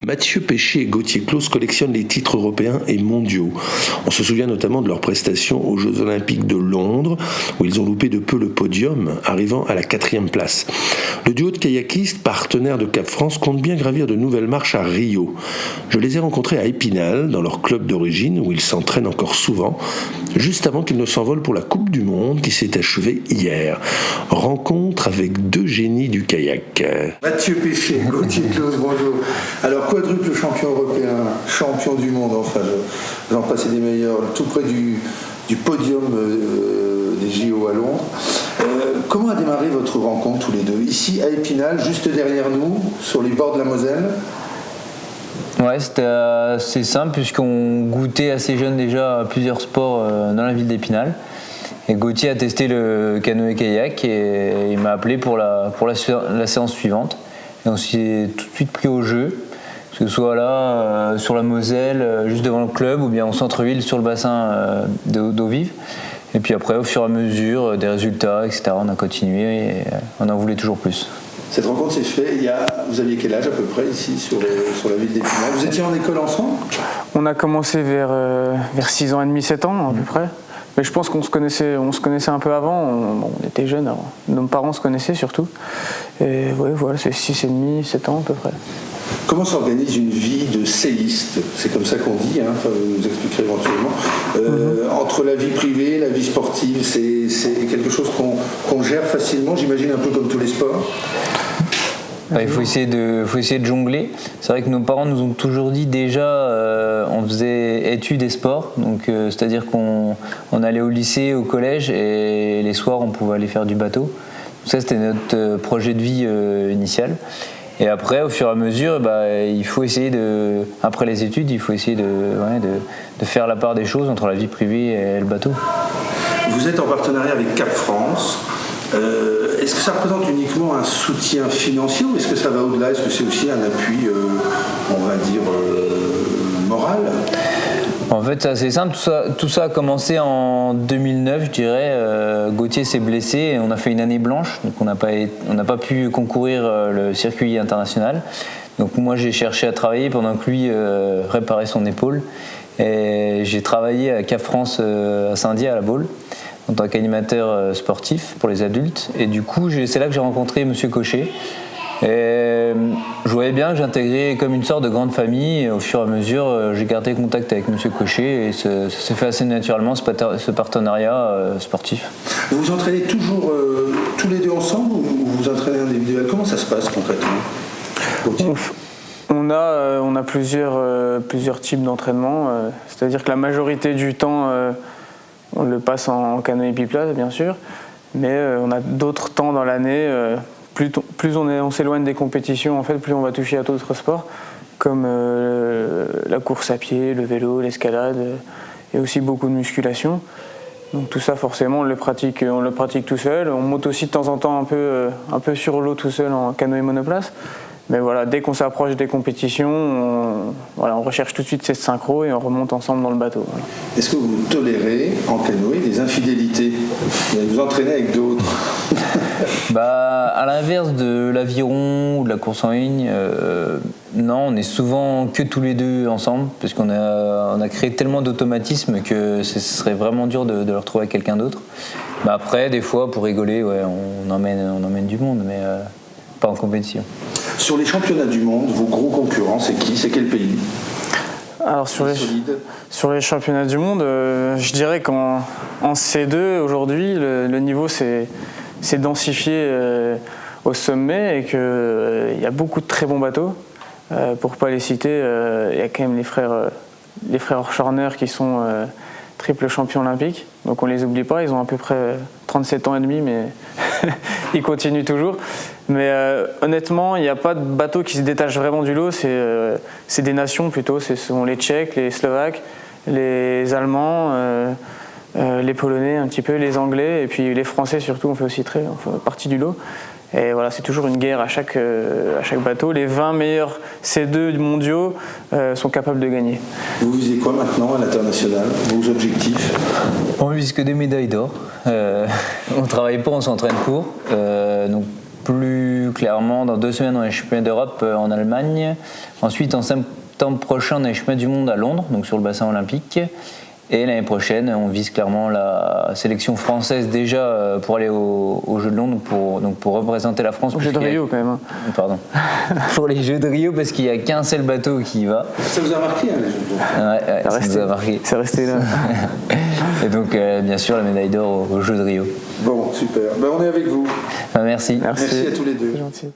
Mathieu Péché et Gauthier Claus collectionnent les titres européens et mondiaux. On se souvient notamment de leurs prestations aux Jeux Olympiques de Londres, où ils ont loupé de peu le podium, arrivant à la 4e place. Le duo de kayakistes, partenaire de Cap France, compte bien gravir de nouvelles marches à Rio. Je les ai rencontrés à Épinal, dans leur club d'origine, où ils s'entraînent encore souvent, juste avant qu'ils ne s'envolent pour la Coupe du Monde qui s'est achevée hier. Rencontre avec deux génies du kayak. Mathieu Péché, Gauthier Claus, bonjour. Alors, quadruple champion européen, champion du monde, enfin, j'en passe des meilleurs, tout près du podium des JO à Londres. Comment a démarré votre rencontre tous les deux? Ici, à Épinal, juste derrière nous, sur les bords de la Moselle. Ouais, c'était assez simple puisqu'on goûtait assez jeune déjà plusieurs sports dans la ville d'Épinal. Et Gauthier a testé le canoë-kayak et il m'a appelé pour la séance suivante. Et on s'est tout de suite pris au jeu, que ce soit là, sur la Moselle, juste devant le club, ou bien au centre-ville, sur le bassin d'eau vive. Et puis après, au fur et à mesure, des résultats, etc., on a continué et on en voulait toujours plus. Cette rencontre s'est faite vous aviez quel âge à peu près ici sur la ville d'Épinal? Vous étiez en école ensemble? On a commencé vers 6 ans et demi, 7 ans à peu près. Mais je pense qu'on se connaissait un peu avant, on était jeunes, alors. Nos parents se connaissaient surtout. Et ouais, voilà, c'est 6 et demi, 7 ans à peu près. Comment s'organise une vie de séiste? C'est comme ça qu'on dit, hein, vous nous expliquerez éventuellement. Entre la vie privée, la vie sportive, c'est quelque chose qu'on gère facilement, j'imagine un peu comme tous les sports. Il faut essayer de jongler. C'est vrai que nos parents nous ont toujours dit déjà, on faisait études et sports, donc c'est-à-dire qu'on allait au lycée, au collège, et les soirs on pouvait aller faire du bateau. Donc ça c'était notre projet de vie initial. Et après, au fur et à mesure, il faut essayer après les études, il faut essayer de faire la part des choses entre la vie privée et le bateau. Vous êtes en partenariat avec Cap France. Est-ce que ça représente uniquement un soutien financier ou est-ce que ça va au-delà? Est-ce que c'est aussi un appui, on va dire, moral? En fait, c'est assez simple. Tout ça a commencé en 2009, je dirais. Gauthier s'est blessé et on a fait une année blanche. Donc on n'a pas pu concourir le circuit international. Donc moi, j'ai cherché à travailler pendant que lui réparait son épaule. Et j'ai travaillé à Cap France à Saint-Dié, à la Baule, en tant qu'animateur sportif pour les adultes. Et du coup, c'est là que j'ai rencontré M. Cochet. Et je voyais bien que j'intégrais comme une sorte de grande famille. Et au fur et à mesure, j'ai gardé contact avec M. Cochet et ça s'est fait assez naturellement, ce partenariat sportif. Vous vous entraînez toujours tous les deux ensemble ou vous vous entraînez individuellement? Comment ça se passe concrètement? On a plusieurs types d'entraînement. C'est-à-dire que la majorité du temps, on le passe en canoë biplace, bien sûr. Mais on a d'autres temps dans l'année. Plus on s'éloigne des compétitions, en fait, plus on va toucher à d'autres sports, comme la course à pied, le vélo, l'escalade, et aussi beaucoup de musculation. Donc tout ça, forcément, on le pratique tout seul. On monte aussi de temps en temps un peu sur l'eau tout seul en canoë monoplace. Mais voilà, dès qu'on s'approche des compétitions, on recherche tout de suite cette synchro et on remonte ensemble dans le bateau. Voilà. Est-ce que vous tolérez en canoë des infidélités? Vous entraînez avec d'autres? À l'inverse de l'aviron ou de la course en ligne, non, on est souvent que tous les deux ensemble, parce qu'on a créé tellement d'automatismes que ce serait vraiment dur de le retrouver avec quelqu'un d'autre. Après, des fois, pour rigoler, on emmène du monde, mais pas en compétition. Sur les championnats du monde, vos gros concurrents, c'est qui? C'est quel pays? Alors sur les championnats du monde, je dirais qu'en C2 aujourd'hui, le niveau s'est densifié au sommet et qu'il y a beaucoup de très bons bateaux. Pour ne pas les citer, il y a quand même les frères Horschorner qui sont triple champions olympiques. Donc on ne les oublie pas, ils ont à peu près 37 ans et demi, mais ils continuent toujours. Mais honnêtement, il n'y a pas de bateau qui se détache vraiment du lot, c'est des nations plutôt, ce sont les Tchèques, les Slovaques, les Allemands, les Polonais un petit peu, les Anglais, et puis les Français surtout, on fait partie du lot. Et voilà, c'est toujours une guerre à chaque bateau. Les 20 meilleurs C2 mondiaux sont capables de gagner. Vous visez quoi maintenant à l'international? Vos objectifs? On vise que des médailles d'or. On ne travaille pas, on s'entraîne pour. Donc plus plus clairement, dans 2 semaines, on a les championnats d'Europe en Allemagne. Ensuite, en septembre prochain, on a les championnats du monde à Londres, donc sur le bassin olympique. Et l'année prochaine, on vise clairement la sélection française déjà pour aller aux Jeux de Londres, donc pour représenter la France. Aux Jeux de Rio quand même. Hein. Pardon. Pour les Jeux de Rio, parce qu'il n'y a qu'un seul bateau qui y va. Ça vous a marqué, hein, les Jeux de Rio? Ouais, ça nous a marqué. C'est resté là. Et donc, bien sûr, la médaille d'or aux Jeux de Rio. Bon, super. Ben, on est avec vous. Merci. Merci à tous les deux. C'est gentil.